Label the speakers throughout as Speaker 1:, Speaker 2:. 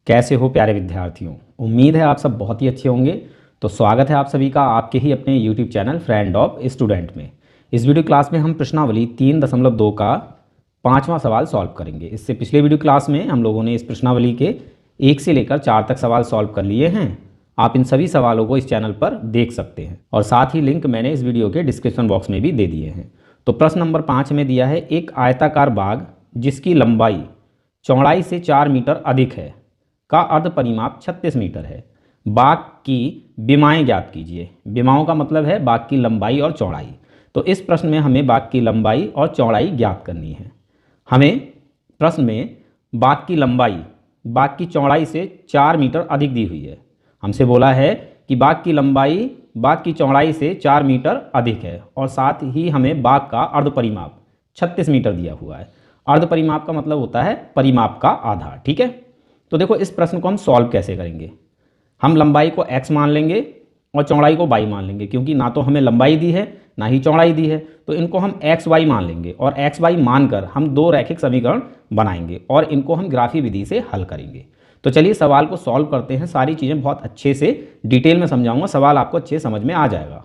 Speaker 1: कैसे हो प्यारे विद्यार्थियों। उम्मीद है आप सब बहुत ही अच्छे होंगे। तो स्वागत है आप सभी का आपके ही अपने YouTube channel friend of student में। इस वीडियो क्लास में हम प्रश्नावली 3.2 का 5वां सवाल सॉल्व करेंगे। इससे पिछले वीडियो क्लास में हम लोगों ने इस प्रश्नावली के 1 से लेकर 4 तक सवाल सॉल्व कर लिए हैं। आप इन सभी सवालों को इस चैनल पर देख सकते हैं और साथ ही लिंक मैंने इस वीडियो के डिस्क्रिप्शन बॉक्स में भी दे दिए हैं। तो प्रश्न नंबर 5 में दिया है, एक आयताकार बाग जिसकी लंबाई चौड़ाई से 4 मीटर अधिक है का अर्ध परिमाप 36 मीटर है। बाग की विमाएँ ज्ञात कीजिए। विमाओं का मतलब है बाग की लंबाई और चौड़ाई। तो इस प्रश्न में हमें बाग की लंबाई और चौड़ाई ज्ञात करनी है। हमें प्रश्न में बाग की लंबाई बाग की चौड़ाई से 4 मीटर अधिक दी हुई है। हमसे बोला है कि बाग की लंबाई बाग की चौड़ाई से 4 मीटर अधिक है और साथ ही हमें बाग का अर्ध परिमाप 36 मीटर दिया हुआ है। अर्ध परिमाप का मतलब होता है परिमाप का आधा। ठीक है, तो देखो इस प्रश्न को हम सॉल्व कैसे करेंगे। हम लंबाई को x मान लेंगे और चौड़ाई को y मान लेंगे, क्योंकि ना तो हमें लंबाई दी है ना ही चौड़ाई दी है। तो इनको हम x y मान लेंगे और x y मानकर हम दो रैखिक समीकरण बनाएंगे और इनको हम ग्राफी विधि से हल करेंगे। तो चलिए सवाल को सॉल्व करते हैं। सारी चीज़ें बहुत अच्छे से डिटेल में समझाऊंगा, सवाल आपको अच्छे समझ में आ जाएगा।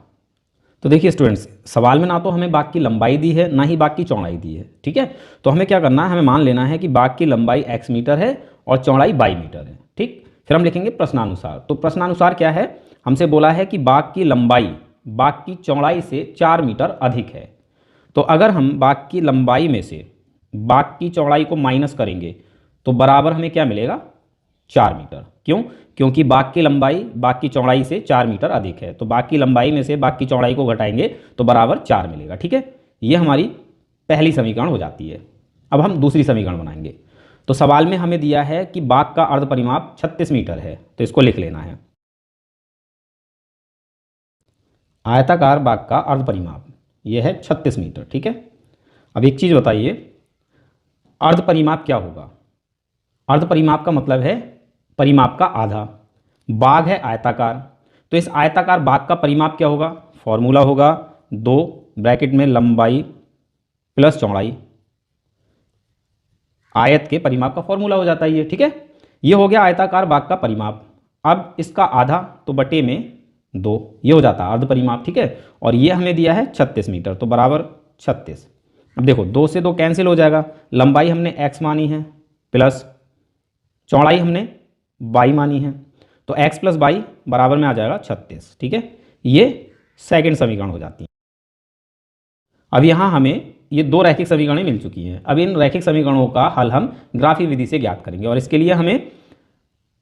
Speaker 1: तो देखिए स्टूडेंट्स, सवाल में ना तो हमें बाग की लंबाई दी है ना ही बाग की चौड़ाई दी है। ठीक है, तो हमें क्या करना है, हमें मान लेना है कि बाग की लंबाई x मीटर है और चौड़ाई y मीटर है। ठीक, फिर हम लिखेंगे प्रश्नानुसार। तो प्रश्नानुसार क्या है, हमसे बोला है कि बाग की लंबाई बाग की चौड़ाई से 4 मीटर अधिक है। तो अगर हम बाग की लंबाई में से बाग की चौड़ाई को माइनस करेंगे तो बराबर हमें क्या मिलेगा, 4 मीटर। क्यों? क्योंकि बाग की लंबाई बाग की चौड़ाई से 4 मीटर अधिक है। तो बाग की लंबाई में से बाग की चौड़ाई को घटाएंगे तो बराबर 4 मिलेगा। ठीक है, ये हमारी पहली समीकरण हो जाती है। अब हम दूसरी समीकरण बनाएंगे। तो सवाल में हमें दिया है कि बाग का अर्ध परिमाप 36 मीटर है, तो इसको लिख लेना है। आयताकार बाग का अर्ध परिमाप यह है 36 मीटर। ठीक है, अब एक चीज़ बताइए, अर्ध परिमाप क्या होगा। अर्ध परिमाप का मतलब है परिमाप का आधा। बाग है आयताकार, तो इस आयताकार बाग का परिमाप क्या होगा, फॉर्मूला होगा 2 ब्रैकेट में लंबाई प्लस चौड़ाई। आयत के परिमाप का फॉर्मूला हो जाता है ये। ठीक है, ये हो गया आयताकार बाग का परिमाप। अब इसका आधा तो बटे में 2, ये हो जाता है अर्ध परिमाप। ठीक है, और ये हमें दिया है 36 मीटर, तो बराबर 36। अब देखो 2 से 2 कैंसिल हो जाएगा। लंबाई हमने x मानी है प्लस चौड़ाई हमने y मानी है, तो x प्लस y बराबर में आ जाएगा 36। ठीक है, ये सेकंड समीकरण हो जाती है। अब यहाँ हमें ये दो रैखिक समीकरणें मिल चुकी हैं। अब इन रैखिक समीकरणों का हल हम ग्राफी विधि से ज्ञात करेंगे और इसके लिए हमें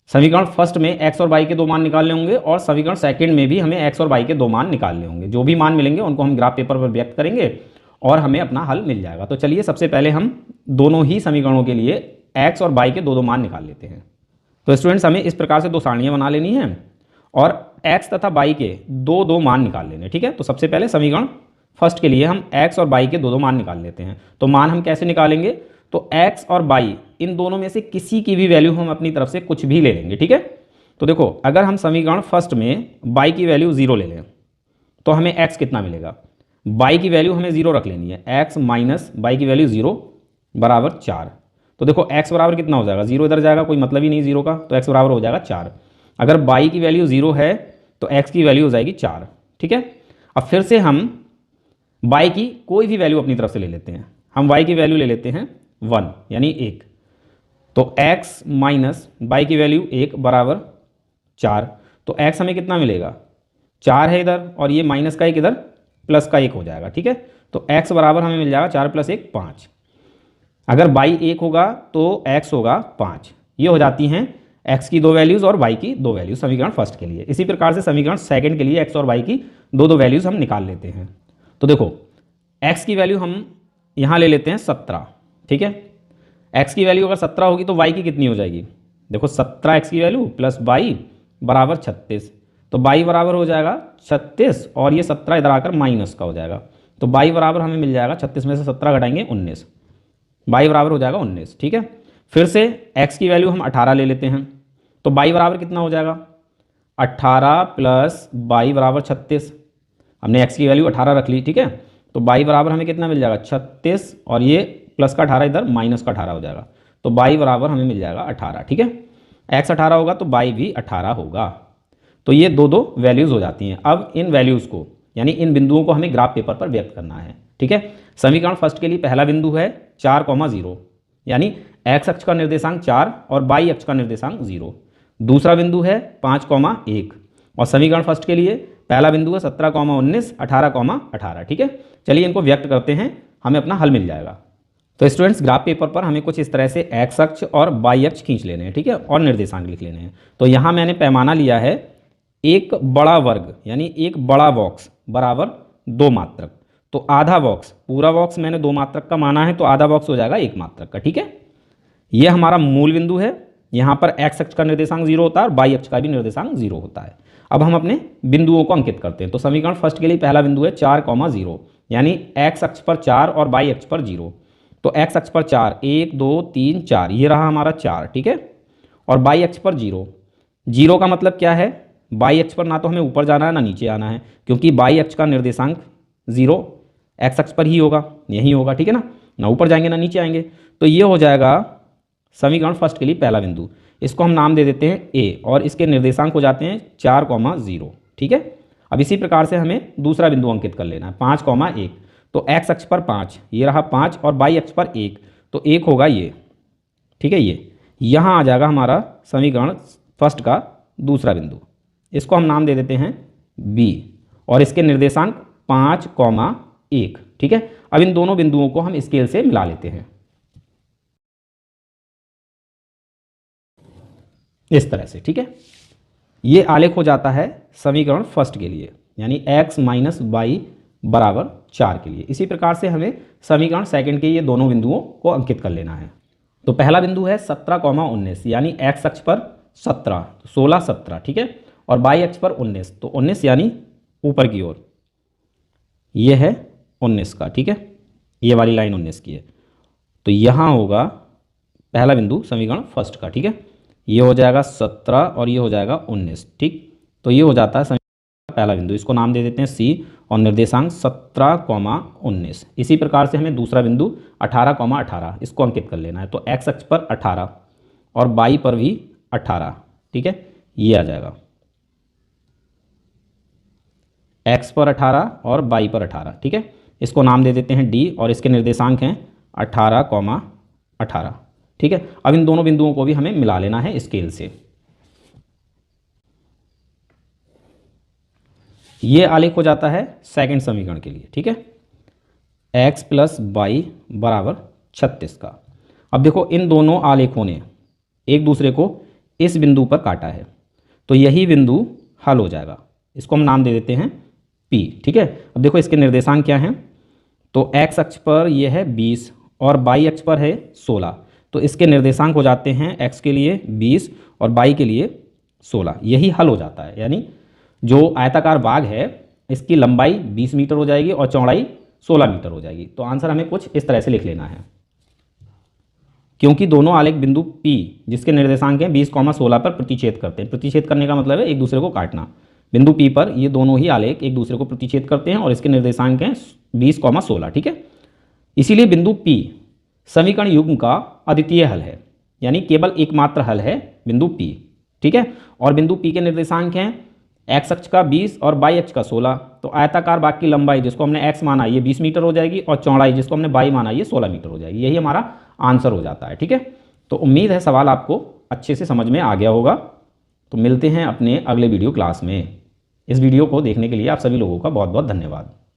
Speaker 1: समीकरण फर्स्ट में x और y के 2 मान निकालने होंगे और समीकरण सेकंड में भी हमें x और y के 2 मान निकालने होंगे। जो भी मान मिलेंगे उनको हम ग्राफ पेपर पर व्यक्त करेंगे और हमें अपना हल मिल जाएगा। तो चलिए सबसे पहले हम दोनों ही समीकरणों के लिए x और y के 2 मान निकाल लेते हैं। तो स्टूडेंट्स, हमें इस प्रकार से 2 सारणियाँ बना लेनी है और x तथा y के 2 मान निकाल लेने। ठीक है, तो सबसे पहले समीकरण फर्स्ट के लिए हम x और y के 2 मान निकाल लेते हैं। तो मान हम कैसे निकालेंगे, तो x और y इन दोनों में से किसी की भी वैल्यू हम अपनी तरफ से कुछ भी ले लेंगे। ठीक है, तो देखो अगर हम समीकरण फर्स्ट में y की वैल्यू 0 ले लें तो हमें x कितना मिलेगा, y की वैल्यू हमें 0 रख लेनी है। x माइनस y की वैल्यू 0 बराबर 4। तो देखो x बराबर कितना हो जाएगा, 0 इधर जाएगा, कोई मतलब ही नहीं 0 का, तो x बराबर हो जाएगा 4। अगर y की वैल्यू 0 है तो x की वैल्यू हो जाएगी 4। ठीक है, अब फिर से हम y की कोई भी वैल्यू अपनी तरफ से ले लेते हैं। हम y की वैल्यू ले लेते हैं 1 यानी 1, तो x माइनस y की वैल्यू 1 बराबर 4। तो x हमें कितना मिलेगा, 4 है इधर और ये माइनस का 1 इधर प्लस का 1 हो जाएगा। ठीक है, तो x बराबर हमें मिल जाएगा 4 + 1 5। अगर y 1 होगा तो x होगा 5। ये हो जाती हैं x की 2 वैल्यूज़ और y की 2 वैल्यूज़ समीकरण फर्स्ट के लिए। इसी प्रकार से समीकरण सेकंड के लिए x और y की 2 वैल्यूज़ हम निकाल लेते हैं। तो देखो x की वैल्यू हम यहाँ ले लेते हैं 17। ठीक है, x की वैल्यू अगर 17 होगी तो y की कितनी हो जाएगी, देखो 17 x की वैल्यू प्लस y बराबर 36। तो y बराबर हो जाएगा 36 और ये 17 इधर आकर माइनस का हो जाएगा। तो y बराबर हमें मिल जाएगा 36 में से 17 घटाएंगे 19, y बराबर हो जाएगा 19। ठीक है, फिर से x की वैल्यू हम 18 ले लेते हैं, तो y बराबर कितना हो जाएगा, 18 प्लस y बराबर 36। हमने x की वैल्यू 18 रख ली। ठीक है, तो y बराबर हमें कितना मिल जाएगा 36 और ये प्लस का 18 इधर माइनस का 18 हो जाएगा। तो y बराबर हमें मिल जाएगा 18। ठीक है, x 18 होगा तो y भी 18 होगा। तो ये दो दो वैल्यूज़ हो जाती हैं। अब इन वैल्यूज़ को यानी इन बिंदुओं को हमें ग्राफ पेपर पर व्यक्त करना है, ठीक है। समीकरण फर्स्ट के लिए पहला बिंदु है 4,0 यानी x अक्ष का निर्देशांक 4 और y अक्ष का निर्देशांक 0। दूसरा बिंदु है 5,1 और समीकरण फर्स्ट के लिए पहला बिंदु है 17,19, 18,18, ठीक है। चलिए इनको व्यक्त करते हैं, हमें अपना हल मिल जाएगा। तो स्टूडेंट्स ग्राफ पेपर पर हमें कुछ इस तरह से x अक्ष और y अक्ष खींच लेने हैं, ठीक है, और निर्देशांक लिख लेने हैं। तो यहाँ मैंने पैमाना लिया है एक बड़ा वर्ग यानी एक बड़ा बॉक्स बराबर 2 मात्रक। तो आधा बॉक्स, पूरा बॉक्स मैंने 2 मात्रक का माना है तो आधा बॉक्स हो जाएगा 1 मात्रक का, ठीक है। यह हमारा मूल बिंदु है, यहाँ पर x अक्ष का निर्देशांक 0 होता है और y अक्ष का भी निर्देशांक 0 होता है। अब हम अपने बिंदुओं को अंकित करते हैं। तो समीकरण फर्स्ट के लिए पहला बिंदु है 4,0 यानी x अक्ष पर 4 और y अक्ष पर 0। तो x अक्ष पर 4, 1 2 3 4, ये रहा हमारा 4, ठीक है। और y अक्ष पर 0, 0 का मतलब क्या है, y अक्ष पर ना तो हमें ऊपर जाना है ना नीचे आना है, क्योंकि y अक्ष का निर्देशांक 0 x अक्ष पर ही होगा, यही होगा, ठीक है ना ऊपर जाएंगे ना नीचे आएंगे। तो ये हो जाएगा समीकरण फर्स्ट के लिए पहला बिंदु। इसको हम नाम दे देते हैं a और इसके निर्देशांक हो जाते हैं 4,0, ठीक है। अब इसी प्रकार से हमें दूसरा बिंदु अंकित कर लेना है 5,1। तो x अक्ष पर 5, ये रहा 5 और y अक्ष पर 1, तो 1 होगा ये, ठीक है। ये यहाँ आ जाएगा हमारा समीकरण फर्स्ट का दूसरा बिंदु। इसको हम नाम दे देते हैं b और इसके निर्देशांक 5,1, ठीक है। अब इन दोनों बिंदुओं को हम स्केल से मिला लेते हैं इस तरह से, ठीक है। ये आलेख हो जाता है समीकरण फर्स्ट के लिए यानी x माइनस y बराबर 4 के लिए। इसी प्रकार से हमें समीकरण सेकंड के ये दोनों बिंदुओं को अंकित कर लेना है। तो पहला बिंदु है 17,19 यानी x अक्ष पर 17, 16 17, ठीक है, और y अक्ष पर 19, तो 19 यानी ऊपर की ओर, ये है 19 का, ठीक है, ये वाली लाइन 19 की है। तो यहाँ होगा पहला बिंदु समीकरण फर्स्ट का, ठीक है। ये हो जाएगा 17 और ये हो जाएगा 19, ठीक। तो ये हो जाता है समीकरण पहला बिंदु, इसको नाम दे देते हैं C और निर्देशांक 17,19। इसी प्रकार से हमें दूसरा बिंदु 18,18 इसको अंकित कर लेना है। तो x अक्ष पर 18 और y पर भी 18, ठीक है, ये आ जाएगा x पर 18 और y पर 18, ठीक है। इसको नाम दे देते हैं D और इसके निर्देशांक हैं 18,18, ठीक है। अब इन दोनों बिंदुओं को भी हमें मिला लेना है स्केल से। ये आलेख हो जाता है सेकंड समीकरण के लिए, ठीक है, x प्लस वाई बराबर 36 का। अब देखो इन दोनों आलेखों ने एक दूसरे को इस बिंदु पर काटा है, तो यही बिंदु हल हो जाएगा। इसको हम नाम दे देते हैं P, ठीक है। अब देखो इसके निर्देशांक क्या हैं, तो x अक्ष पर यह है 20 और y अक्ष पर है 16, तो इसके निर्देशांक हो जाते हैं x के लिए 20 और y के लिए 16, यही हल हो जाता है। यानी जो आयताकार बाग है इसकी लंबाई 20 मीटर हो जाएगी और चौड़ाई 16 मीटर हो जाएगी। तो आंसर हमें कुछ इस तरह से लिख लेना है, क्योंकि दोनों आलेख बिंदु P जिसके निर्देशांक हैं 20,16 पर प्रतिच्छेद करते हैं। प्रतिच्छेद करने का मतलब है एक दूसरे को काटना। बिंदु P पर ये दोनों ही आलेख एक दूसरे को प्रतिच्छेद करते हैं और इसके निर्देशांक हैं 20,16, ठीक है। इसीलिए बिंदु P समीकरण युग्म का अद्वितीय हल है, यानी केवल एकमात्र हल है बिंदु P, ठीक है। और बिंदु P के निर्देशांक हैं x अक्ष का 20 और y अक्ष का 16, तो आयताकार बाग की लंबाई जिसको हमने x माना ये 20 मीटर हो जाएगी और चौड़ाई जिसको हमने y माना ये 16 मीटर हो जाएगी। यही हमारा आंसर हो जाता है, ठीक है। तो उम्मीद है सवाल आपको अच्छे से समझ में आ गया होगा। तो मिलते हैं अपने अगले वीडियो क्लास में। इस वीडियो को देखने के लिए आप सभी लोगों का बहुत बहुत धन्यवाद।